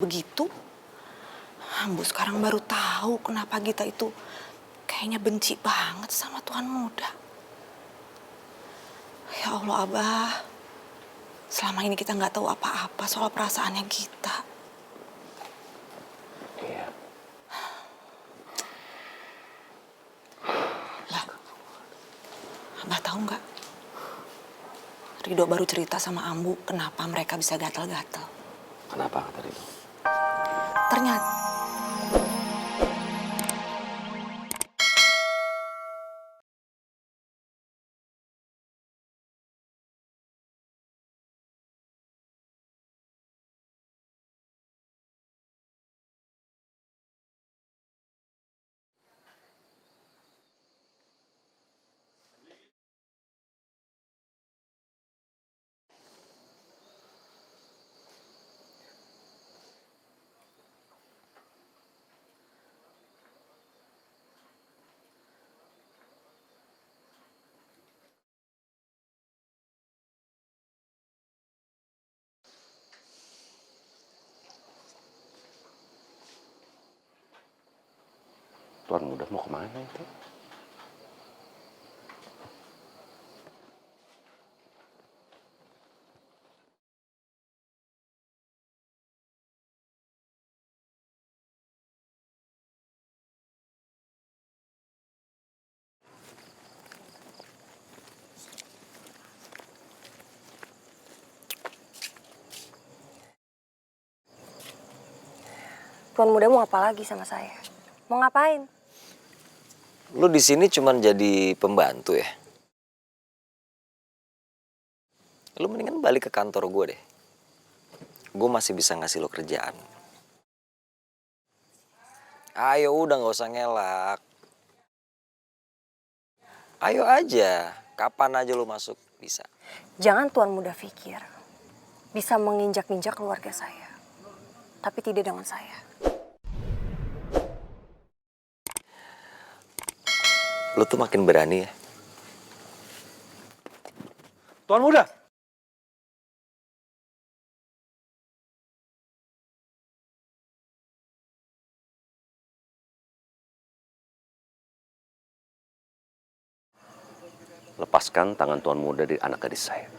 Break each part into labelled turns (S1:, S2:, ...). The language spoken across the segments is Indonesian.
S1: begitu. Ambu sekarang baru tahu kenapa Gita itu kayaknya benci banget sama Tuan Muda. Ya Allah, Abah. Selama ini kita nggak tahu apa-apa soal perasaannya Gita.
S2: Iya.
S1: Lah, Abah tahu nggak? Ridho baru cerita sama Ambu kenapa mereka bisa gatal-gatal.
S2: Kenapa kata Ridho?
S1: Ternyata
S2: Tuan Muda mau kemana itu?
S3: Tuan Muda mau apa lagi sama saya? Mau ngapain?
S4: Lu di sini cuman jadi pembantu ya? Lu mendingan balik ke kantor gue deh. Gue masih bisa ngasih lo kerjaan. Ayo udah gak usah ngelak. Ayo aja, kapan aja lu masuk bisa.
S3: Jangan Tuan Muda pikir bisa menginjak-injak keluarga saya. Tapi tidak dengan saya.
S4: Lu tuh makin berani ya.
S2: Tuan Muda! Lepaskan tangan Tuan Muda dari anak gadis saya.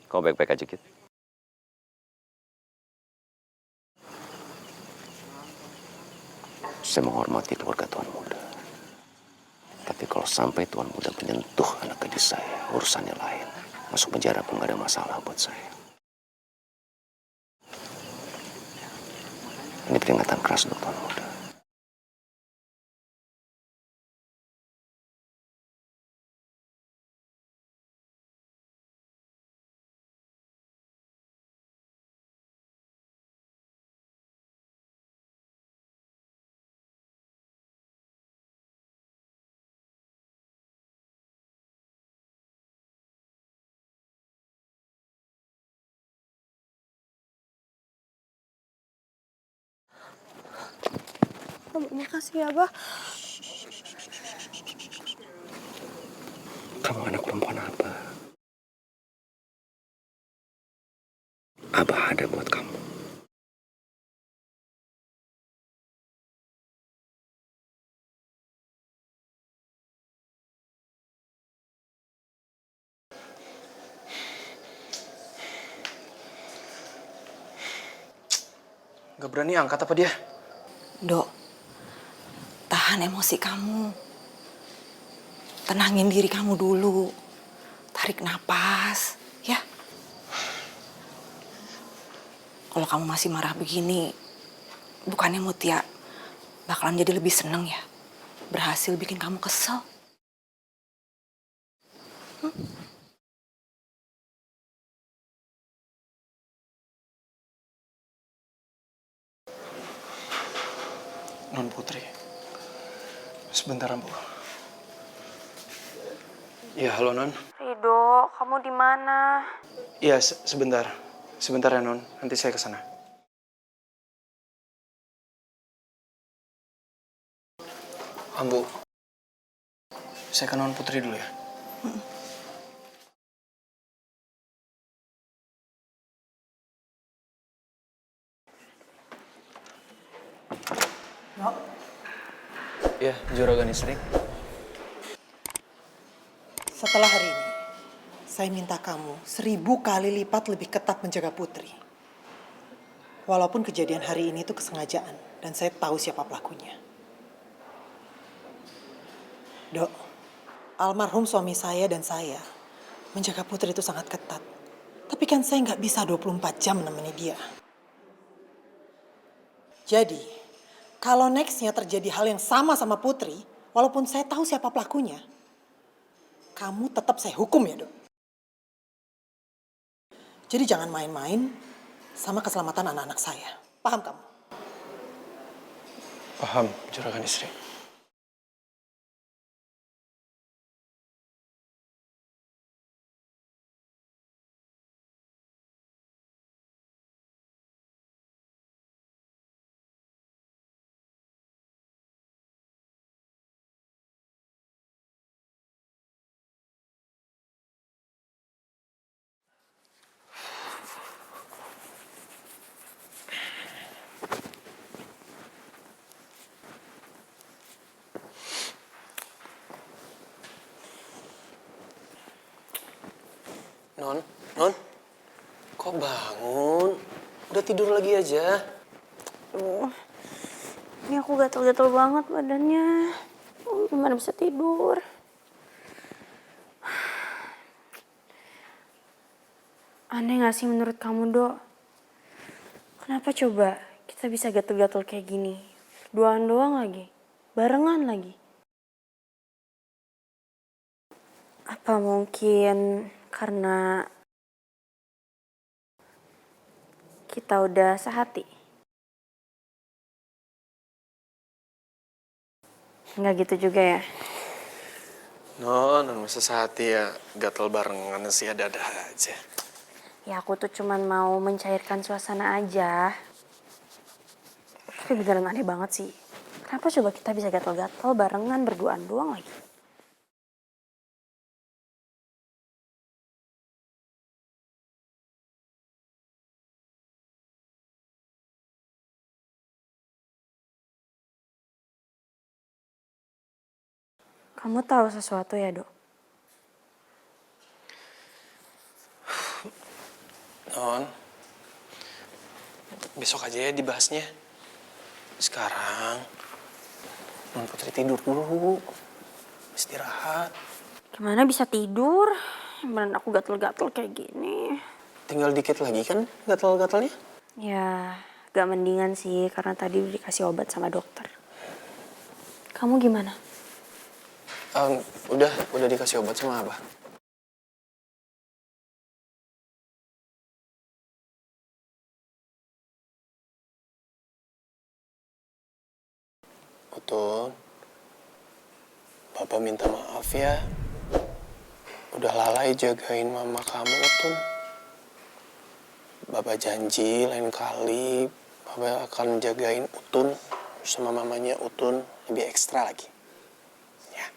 S2: Kau baik-baik aja, Kit? Saya menghormati keluarga Tuan Muda. Tapi kalau sampai Tuan Muda menyentuh anak gadis saya, urusannya lain. Masuk penjara pun gak ada masalah buat saya. Ini peringatan keras untuk Tuan Muda.
S3: Makasih ya, Abah.
S2: Kamu anak perempuan apa? Abah ada buat kamu.
S5: Gak berani angkat apa dia?
S1: Dok, tahan emosi kamu. Tenangin diri kamu dulu. Tarik napas, ya. Kalau kamu masih marah begini, bukannya Mutia bakalan jadi lebih seneng ya? Berhasil bikin kamu kesel.
S5: Non Putri. Sebentar, Bu. Ya, halo Non.
S3: Rido, kamu di mana?
S5: Iya, sebentar. Sebentar ya Non, nanti saya ke sana. Ambu, saya ke Non Putri dulu ya. Iya, Juragan Istri.
S6: Setelah hari ini, saya minta kamu 1000 kali lipat lebih ketat menjaga Putri. Walaupun kejadian hari ini itu kesengajaan, dan saya tahu siapa pelakunya. Dok, almarhum suami saya dan saya menjaga Putri itu sangat ketat. Tapi kan saya nggak bisa 24 jam menemani dia. Jadi, kalau nextnya terjadi hal yang sama Putri, walaupun saya tahu siapa pelakunya, kamu tetap saya hukum ya, Dok. Jadi jangan main-main sama keselamatan anak-anak saya. Paham kamu?
S5: Paham, Juragan Istri. Non, kok bangun? Udah tidur lagi aja.
S3: Ini aku gatel-gatel banget badannya. Gimana bisa tidur? Aneh gak sih menurut kamu, Dok? Kenapa coba kita bisa gatel-gatel kayak gini? Duaan doang lagi. Barengan lagi. Apa mungkin karena kita udah sehati? Nggak gitu juga ya?
S5: Non masa sehati ya gatel barengan sih ada-ada aja.
S3: Ya aku tuh cuman mau mencairkan suasana aja. Tapi beneran aneh banget sih. Kenapa coba kita bisa gatel-gatel barengan berduaan doang lagi? Kamu tahu sesuatu ya, Dok?
S5: Non, besok aja ya dibahasnya. Sekarang, Non Putri tidur dulu. Istirahat.
S3: Gimana bisa tidur? Beneran aku gatel-gatel kayak gini.
S5: Tinggal dikit lagi kan gatel-gatelnya?
S3: Ya, gak mendingan sih karena tadi udah dikasih obat sama dokter. Kamu gimana?
S5: Udah dikasih obat sama Abah. Utun, Papa minta maaf ya. Udah lalai jagain mama kamu, Utun. Bapak janji lain kali Bapak akan jagain Utun sama mamanya Utun lebih ekstra lagi. Ya.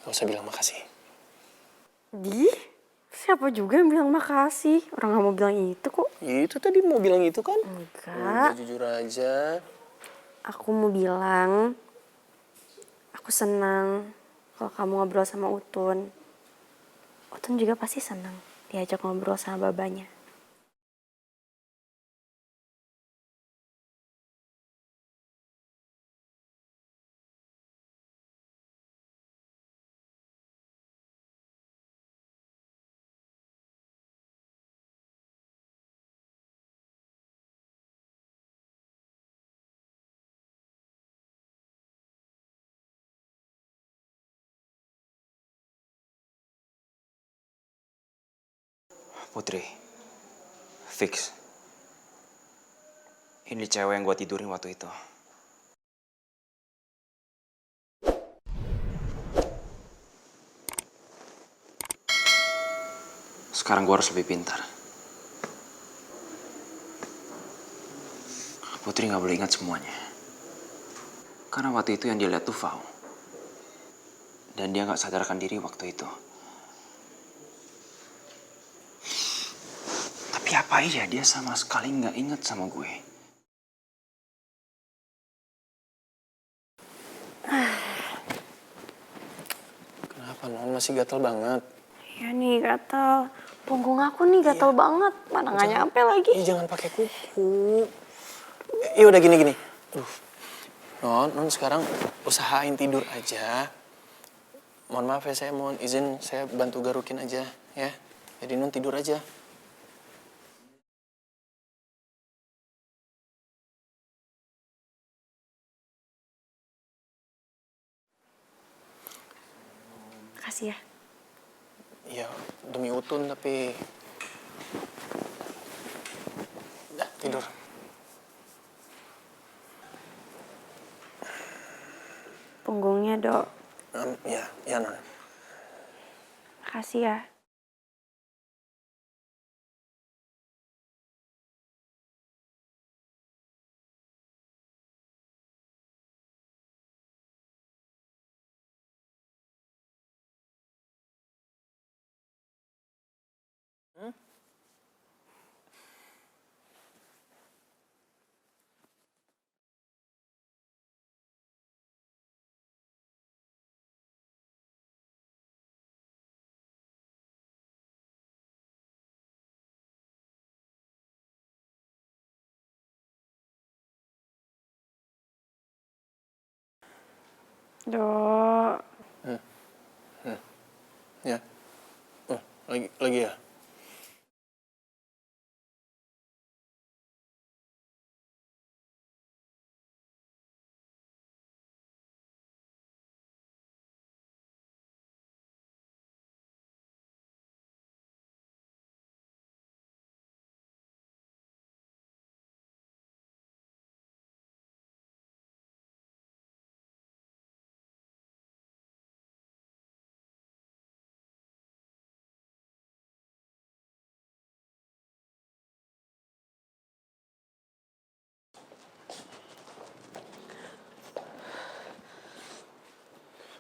S5: Gak usah bilang makasih.
S3: Siapa juga yang bilang makasih? Orang gak mau bilang itu kok.
S5: Itu tadi mau bilang itu kan?
S3: Enggak.
S5: Udah jujur aja.
S3: Aku mau bilang, aku senang kalau kamu ngobrol sama Utun. Utun juga pasti senang diajak ngobrol sama babanya.
S7: Putri, fix. Ini cewek yang gue tidurin waktu itu. Sekarang gue harus lebih pintar. Putri nggak boleh ingat semuanya. Karena waktu itu yang dia lihat tuh Fau. Dan dia nggak sadarkan diri waktu itu. Tapi apa iya dia sama sekali nggak ingat sama gue.
S5: Kenapa non masih gatal banget?
S3: Ya nih gatal. Punggung aku nih gatal banget. Mana nggak nyampe lagi.
S5: Jangan pakai kuku. Ya udah gini. Non sekarang usahain tidur aja. Mohon maaf ya, saya mohon izin saya bantu garukin aja ya. Jadi non tidur aja.
S3: Makasih ya.
S5: Ya demi Utun tapi udah tidur.
S3: Punggungnya, Dok.
S5: Ya non.
S3: Makasih ya. Dok.
S5: Ya. Oh, lagi ya.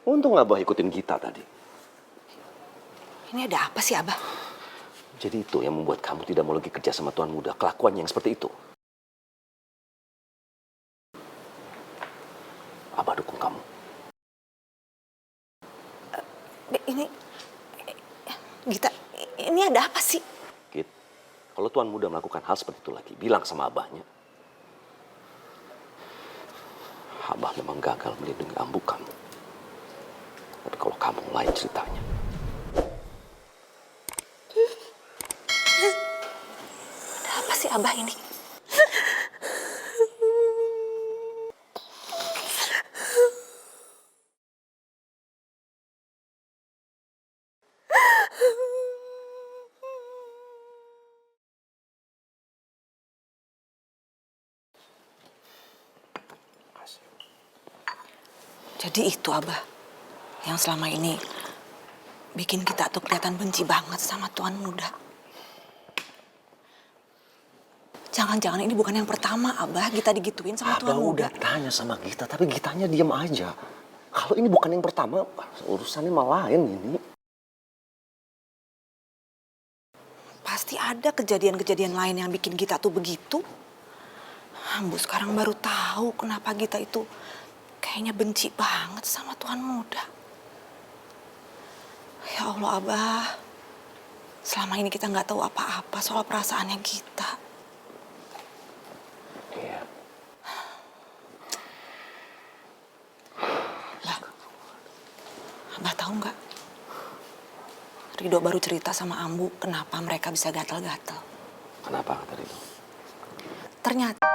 S2: Untung Abah ikutin Gita tadi.
S1: Ini ada apa sih, Abah?
S2: Jadi itu yang membuat kamu tidak mau lagi kerja sama tuan muda. Kelakuannya yang seperti itu. Abah dukung kamu.
S1: Ini, Gita, ini ada apa sih?
S2: Git, kalau tuan muda melakukan hal seperti itu lagi, bilang sama abahnya. Abah memang gagal melindungi ambu kamu. Tapi kalau kamu lain ceritanya.
S1: Ada apa sih, Abah ini? Jadi itu, Abah, yang selama ini bikin kita tuh kelihatan benci banget sama tuan muda. Jangan-jangan ini bukan yang pertama, Abah, kita digituin sama tuan
S2: Abah
S1: muda.
S2: udah tanya sama Gita, tapi Gitanya diam aja. Kalau ini bukan yang pertama, urusannya malah lain ini.
S1: Pasti ada kejadian-kejadian lain yang bikin Gita tuh begitu. Ambu sekarang baru tahu kenapa Gita itu kayaknya benci banget sama tuan muda. Ya Allah, Abah. Selama ini kita nggak tahu apa-apa soal perasaannya Gita.
S2: Iya.
S1: Abah tahu nggak? Rido baru cerita sama Ambu kenapa mereka bisa gatal-gatal.
S2: Kenapa kata Rido?
S1: Ternyata